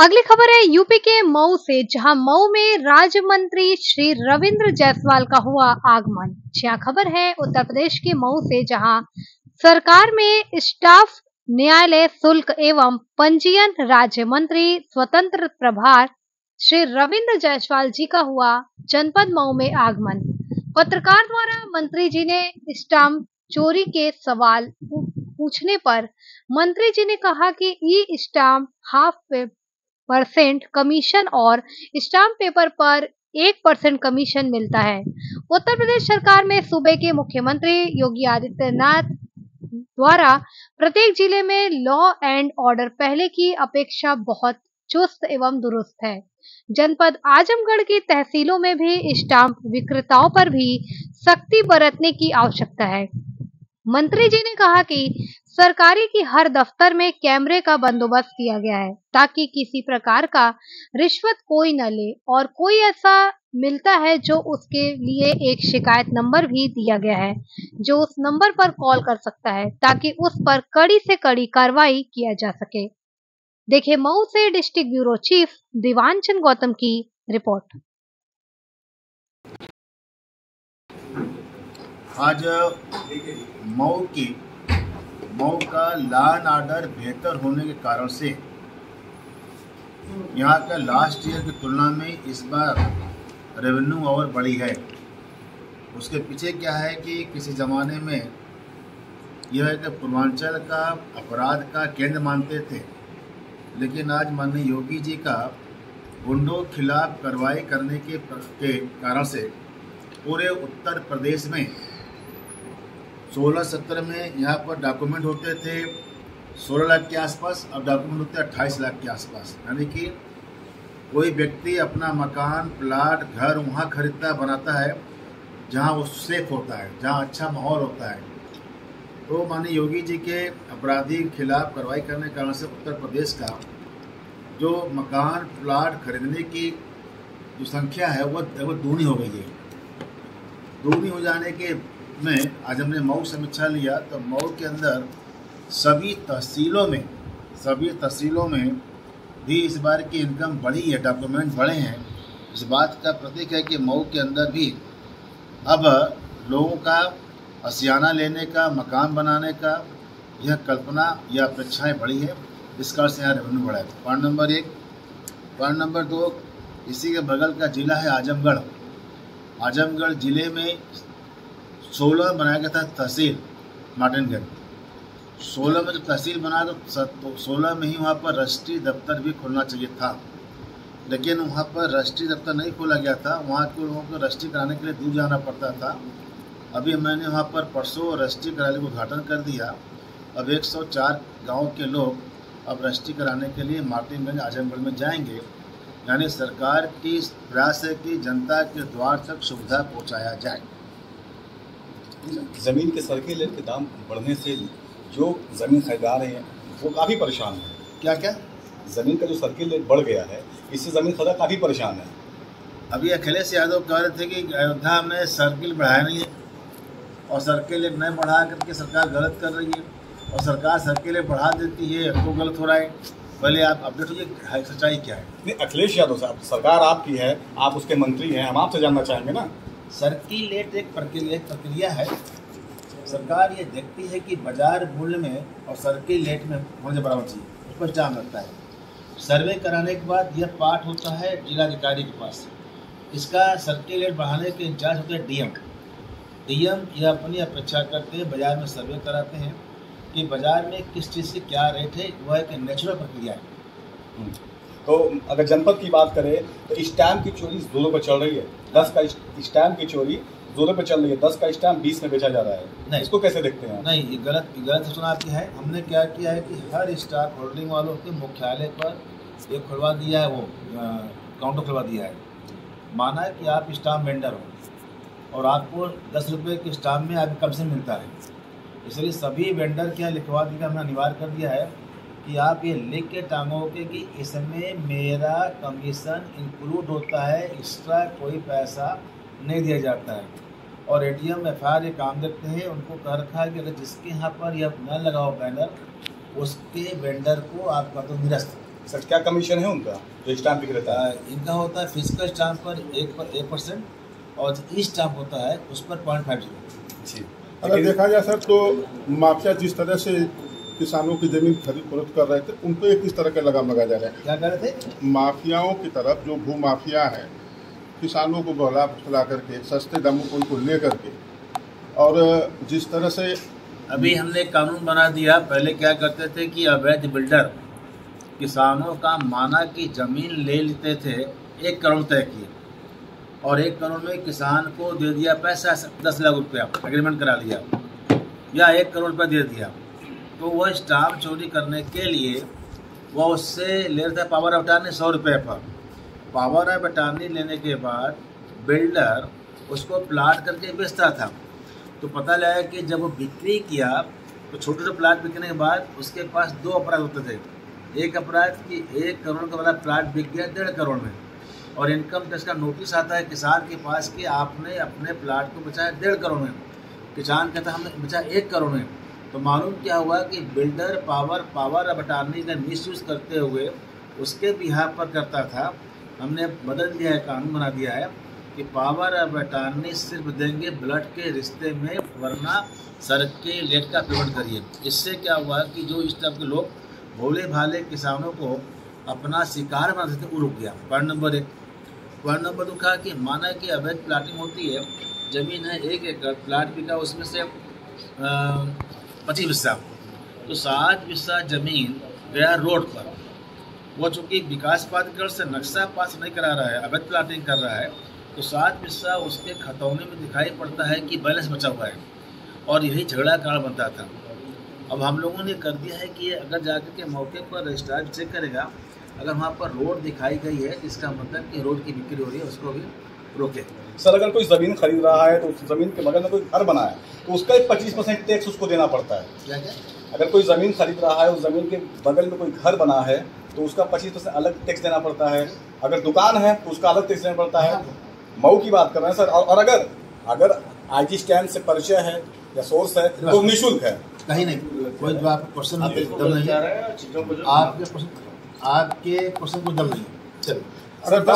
अगली खबर है यूपी के मऊ से, जहां मऊ में राज्य मंत्री श्री रविंद्र जायसवाल का हुआ आगमन। जहां खबर है उत्तर प्रदेश के मऊ से, जहां सरकार में स्टाफ न्यायालय शुल्क एवं पंजीयन राज्य मंत्री स्वतंत्र प्रभार श्री रविंद्र जायसवाल जी का हुआ जनपद मऊ में आगमन। पत्रकार द्वारा मंत्री जी ने स्टाम्प चोरी के सवाल पूछने पर मंत्री जी ने कहा कि ई स्टाम्प ½ % कमीशन और स्टाम्प पेपर पर 1% कमीशन मिलता है। उत्तर प्रदेश सरकार में सूबे के मुख्यमंत्री योगी आदित्यनाथ द्वारा प्रत्येक जिले में लॉ एंड ऑर्डर पहले की अपेक्षा बहुत चुस्त एवं दुरुस्त है। जनपद आजमगढ़ की तहसीलों में भी स्टाम्प विक्रेताओं पर भी सख्ती बरतने की आवश्यकता है। मंत्री जी ने कहा कि सरकारी की हर दफ्तर में कैमरे का बंदोबस्त किया गया है, ताकि किसी प्रकार का रिश्वत कोई न ले, और कोई ऐसा मिलता है जो उसके लिए एक शिकायत नंबर भी दिया गया है, जो उस नंबर पर कॉल कर सकता है, ताकि उस पर कड़ी से कड़ी कार्रवाई किया जा सके। देखिए मऊ से district bureau chief Diwanchand Gautam की रिपोर्ट। आज मऊ का लॉ एंड ऑर्डर बेहतर होने के कारण से यहाँ का लास्ट ईयर की तुलना में इस बार रेवेन्यू और बढ़ी है। उसके पीछे क्या है कि किसी ज़माने में यह है कि पूर्वांचल का अपराध का केंद्र मानते थे, लेकिन आज माननीय योगी जी का गुंडों खिलाफ कार्रवाई करने के कारण से पूरे उत्तर प्रदेश में 16-17 में यहाँ पर डॉक्यूमेंट होते थे 16 लाख के आसपास, अब डॉक्यूमेंट होते हैं 28 लाख के आसपास। यानी कि कोई व्यक्ति अपना मकान, प्लाट, घर वहाँ खरीदता बनाता है जहाँ वो सेफ होता है, जहाँ अच्छा माहौल होता है। तो माननीय योगी जी के अपराधी के खिलाफ कार्रवाई करने के कारण से उत्तर प्रदेश का जो मकान, प्लाट खरीदने की जो संख्या है वो दूनी हो गई है। दूनी हो जाने के में आज हमने मऊ समीक्षा लिया तो मऊ के अंदर सभी तहसीलों में भी इस बार की इनकम बढ़ी है, डॉक्यूमेंट बढ़े हैं। इस बात का प्रतीक है कि मऊ के अंदर भी अब लोगों का आशियाना लेने का, मकान बनाने का यह कल्पना या अपेक्षाएं बढ़ी है। इस कारण से यहाँ रेवेन्यू बढ़ा है। Point number 1। पॉइंट नंबर 2, इसी के बगल का जिला है आजमगढ़। आजमगढ़ जिले में 16 बनाया गया था तहसील मार्टिनगंज। 16 में जब तहसील बना तो 16 में ही वहाँ पर रजिस्ट्री दफ्तर भी खोलना चाहिए था, लेकिन वहाँ पर रजिस्ट्री दफ्तर नहीं खोला गया था। वहाँ के लोगों को रजिस्ट्री कराने के लिए दूर जाना पड़ता था। अभी मैंने वहाँ पर परसों रजिस्ट्री कराने का उद्घाटन कर दिया। अब 104 गाँव के लोग अब रजिस्ट्री कराने के लिए मार्टिनगंज आजमगढ़ में जाएंगे। यानी सरकार की प्रयास है कि जनता के द्वार तक सुविधा पहुँचाया जाए। ज़मीन के सर्किल रेट के दाम बढ़ने से जो ज़मीन खरीदार हैं वो काफ़ी परेशान है। क्या ज़मीन का जो सर्किल रेट बढ़ गया है, इससे ज़मीन खरीदार काफ़ी परेशान है। अभी अखिलेश यादव कह रहे थे कि अयोध्या में सर्किल बढ़ाया नहीं है और सर्किल रेट नहीं बढ़ा करके सरकार गलत कर रही है, और सरकार सर्किल रेट बढ़ा देती है तो गलत हो रहा है। पहले आप अपडेट होइए, सच्चाई क्या है। नहीं, अखिलेश यादव साहब, सरकार आपकी है, आप उसके मंत्री हैं, हम आपसे जानना चाहेंगे ना। सर्किल रेट एक प्रक्रिया है। सरकार ये देखती है कि बाजार मूल्य में और सर्किल रेट में होने बराबर चाहिए, उस पर जाम लगता है। सर्वे कराने के बाद यह पाठ होता है जिलाधिकारी के पास। इसका सर्किल रेट बढ़ाने के इंचार्ज होते हैं डीएम। यह अपनी अपेक्षा करते हैं, बाजार में सर्वे कराते हैं कि बाजार में किस चीज़ की क्या रेट है। वह एक नेचुरल प्रक्रिया है। तो अगर जनपद की बात करें तो स्टैम्प की चोरी जोरों पर चल रही है। 10 का स्टैम्प की चोरी जोरों पर चल रही है। 10 का स्टैम्प 20 में बेचा जा रहा है। नहीं, इसको कैसे देखते हैं? नहीं, ये गलत सूचना आपकी है। हमने क्या किया है कि हर स्टॉक होल्डिंग वालों के मुख्यालय पर एक खुलवा दिया है, वो काउंटर खुलवा दिया है। माना है कि आप स्टाम्प वेंडर हो और आपको 10 रुपये के स्टाम्प में आपको कमीशन मिलता है, इसलिए सभी वेंडर क्या लिखवा दिया, हमने अनिवार्य कर दिया है कि आप ये लिख के टांगोगे कि इसमें मेरा कमीशन इंक्लूड होता है, एक्स्ट्रा कोई पैसा नहीं दिया जाता है। और एडीएम एफआईआर ये काम देखते हैं, उनको कह रखा है कि अगर जिसके यहाँ पर यह न लगा हो बैनर, उसके वेंडर को आपका तो निरस्त सर क्या कमीशन है उनका जो स्टाम्प विक्रेता है? इनका होता है फिजिकल स्टाम्प पर 1% और ई स्टाम्प होता है उस पर 0.50। जी। अगर देखा जाए सर तो माफिया जिस तरह से किसानों की जमीन खरीद फरोख्त कर रहे थे उनको एक किस तरह का लगाम लगा जा रहा है? क्या कर रहे थे? माफियाओं की तरफ जो भू माफिया है किसानों को बहला फुसला करके सस्ते दामों पर उनको ले करके, और जिस तरह से अभी हमने कानून बना दिया। पहले क्या करते थे कि अवैध बिल्डर किसानों का माना कि ज़मीन ले लेते थे, 1 करोड़ तय किए और 1 करोड़ में किसान को दे दिया पैसा 10 लाख रुपया, एग्रीमेंट करा दिया या 1 करोड़ रुपया दे दिया। तो वह स्टाम्प चोरी करने के लिए वह उससे ले रहा था पावर ऑफ अटॉर्नी 100 रुपये पर। पावर ऑफ अटॉर्नी लेने के बाद बिल्डर उसको प्लाट करके बेचता था। तो पता लगा कि जब वो बिक्री किया तो छोटे छोटे प्लाट बिकने के बाद उसके पास 2 अपराध होते थे। एक अपराध कि 1 करोड़ का वाला प्लाट बिक गया 1.5 करोड़ में, और इनकम टैक्स का नोटिस आता है किसान के पास कि आपने अपने प्लाट को बचाया 1.5 करोड़ में। किसान कहता हमने बचाया 1 करोड़ में। तो मालूम क्या हुआ कि बिल्डर पावर ऑफ अटॉर्नी का मिसयूज़ करते हुए उसके बिहाफ पर करता था। हमने बदल दिया है, कानून बना दिया है कि पावर ऑफ अटॉर्नी सिर्फ देंगे ब्लड के रिश्ते में, वरना सर्किलेट का पेमेंट करिए। इससे क्या हुआ कि जो इस तरह के लोग भोले भाले किसानों को अपना शिकार बनाते थे वो रुक गया। Point number 1। पॉइंट नंबर 2 कहा कि माना कि अवैध प्लाटिंग होती है, ज़मीन है 1 एकड़, प्लाट बिका उसमें से 25 हिस्सा, तो 7 हिस्सा ज़मीन गया रोड पर। वो चूँकि विकास प्राधिकरण से नक्शा पास नहीं करा रहा है, अवैध प्लाटिंग कर रहा है, तो 7 हिस्सा उसके खतौने में दिखाई पड़ता है कि बैलेंस बचा हुआ है, और यही झगड़ा कारण बनता था। अब हम लोगों ने कर दिया है कि अगर जाकर के मौके पर रजिस्ट्रार चेक करेगा, अगर वहाँ पर रोड दिखाई गई है इसका मतलब कि रोड की बिक्री हो रही है, उसको भी रोके। सर अगर कोई ज़मीन खरीद रहा है तो उस ज़मीन के बगल में कोई घर बना है तो उसका 25% टैक्स उसको देना पड़ता है। क्या क्या? अगर कोई ज़मीन खरीद रहा है, उस ज़मीन के बगल में कोई घर बना है तो उसका 25% अलग टैक्स देना पड़ता है। अगर दुकान है तो उसका अलग टैक्स देना पड़ता है। मऊ की बात कर रहे हैं सर। और अगर IG स्टैम्प से परिचय है या सोर्स है तो निःशुल्क है। कहीं नहीं, कोई जो आपका क्वेश्चन आपके दम नहीं है, आपके क्वेश्चन को दम नहीं है। चलो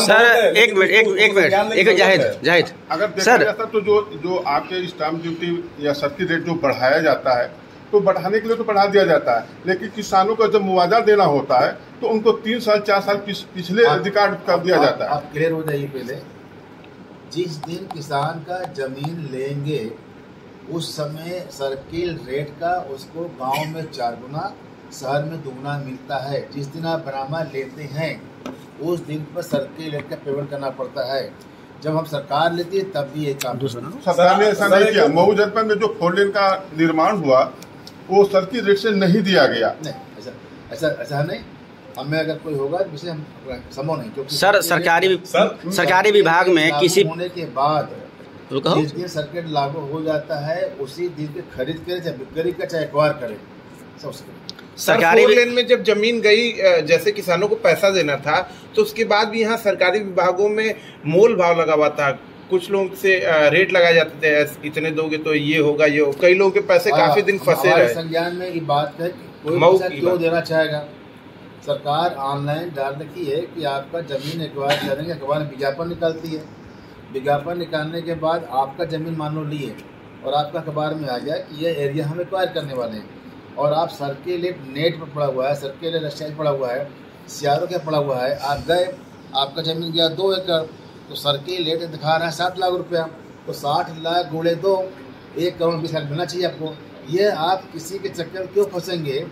सर एक मिनट जाहिद अगर देखा जाता तो जो आपके स्टाम्प ड्यूटी या सर्किट रेट जो बढ़ाया जाता है तो बढ़ाने के लिए तो बढ़ा दिया जाता है, लेकिन किसानों को जब मुआवजा देना होता है तो उनको 3 साल 4 साल पिछले रिकॉर्ड कर दिया जाता है। आप क्लियर हो जाइए। पहले जिस दिन किसान का जमीन लेंगे उस समय सर्किल रेट का उसको गांव में 4 गुना, शहर में 2 गुना मिलता है। जिस दिन आप बरामा लेते हैं उस दिन पर सर्किल रेट का पेमेंट करना पड़ता है। जब हम सरकार लेती है तब भी ये काम सरकार ने ऐसा नहीं किया। मऊ जनपद में जो 4 लेन का निर्माण हुआ वो सर्किल रेट से नहीं दिया गया। नहीं, ऐसा नहीं। हमें अगर कोई होगा जिसे हम संभव नहीं, क्योंकि सर सरकारी विभाग में किसी होने के बाद जिस दिन सर्किट लागू हो जाता है उसी दिन के खरीद करे चाहे बिक्री का चाहे एक्वायर करे सबसे सरकारी लेन में जब जमीन गई, जैसे किसानों को पैसा देना था तो उसके बाद भी यहाँ सरकारी विभागों में मोल भाव लगा हुआ था। कुछ लोग से रेट लगाए जाते थे, इतने दोगे तो ये होगा ये होगा। कई लोगों के पैसे काफी दिन फंसे रहे। संज्ञान में ये बात है कि कोई पैसा क्यों देना चाहेगा। सरकार ऑनलाइन डाल रखी है कि आपका जमीन एक्वायर करेंगे, अखबार में विज्ञापन निकलती है। विज्ञापन निकालने के बाद आपका जमीन मान लो लिए और आपका अखबार में आ गया कि ये एरिया हम एक्वायर करने वाले हैं, और आप सर्किलेट नेट पर पड़ा हुआ है, सर्किलेट एक्सचेंज पड़ा हुआ है, सीआरओ क्या पड़ा हुआ है, आप गए आपका जमीन गया 2 एकड़, तो सर्किलेट दिखा रहा है 7 लाख रुपया, तो 60 लाख गुणे 2, 1 करोड़ 20 लाख मिलना चाहिए आपको। ये आप किसी के चक्कर में क्यों फंसेंगे?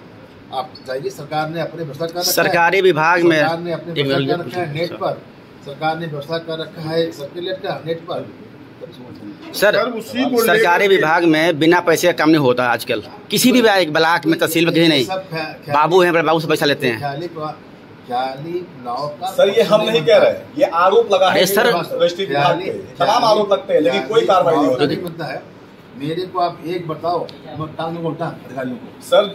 आप जाइए, सरकार ने अपने व्यवस्था कर रखा है, सरकारी विभाग में सरकार ने अपने व्यवस्था कर रखा है नेट पर, सरकार ने व्यवस्था कर रखा है सर्किलेट का नेट पर। सर सरकारी विभाग में बिना पैसे का काम नहीं होता आजकल। किसी भी ब्लॉक में तहसील में कहीं नहीं, बाबू हैं, बाबू से पैसा लेते हैं। सर ये हम नहीं कह रहे, ये आरोप लगा है सर, तमाम आरोप लगते हैं लेकिन कोई कार्रवाई नहीं होती है। मेरे को आप एक बताओ, अधिकारियों को। सर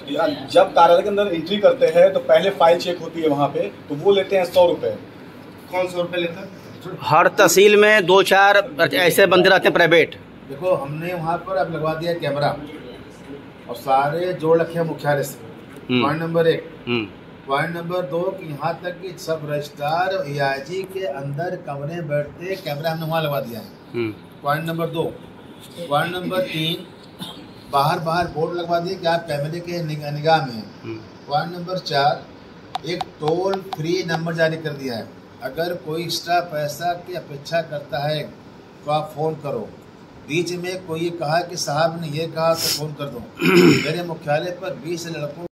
जब कार्यालय के अंदर एंट्री करते हैं तो पहले फाइल चेक होती है वहाँ पे, तो वो लेते हैं 100 रुपए। कौन 100 रुपए लेता है? हर तहसील में 2-4 ऐसे बंदे रहते हैं प्राइवेट। देखो हमने वहाँ पर अब लगवा दिया कैमरा और सारे जोड़ रखे हैं मुख्यालय से। पॉइंट नंबर 1, पॉइंट नंबर 2 कि यहाँ तक कि सब रजिस्ट्रार AIG के अंदर कमरे बैठते कैमरा हमने वहाँ लगा दिया है। Point number 2। पॉइंट नंबर 3 बाहर बोर्ड लगवा दिए कि आप कैमरे के निगाह में हैं। पॉइंट नंबर 4 एक टोल फ्री नंबर जारी कर दिया है, अगर कोई एक्स्ट्रा पैसा की अपेक्षा करता है तो आप फ़ोन करो। बीच में कोई कहा कि साहब ने ये कहा तो फ़ोन कर दो। मेरे मुख्यालय पर 20 लड़कों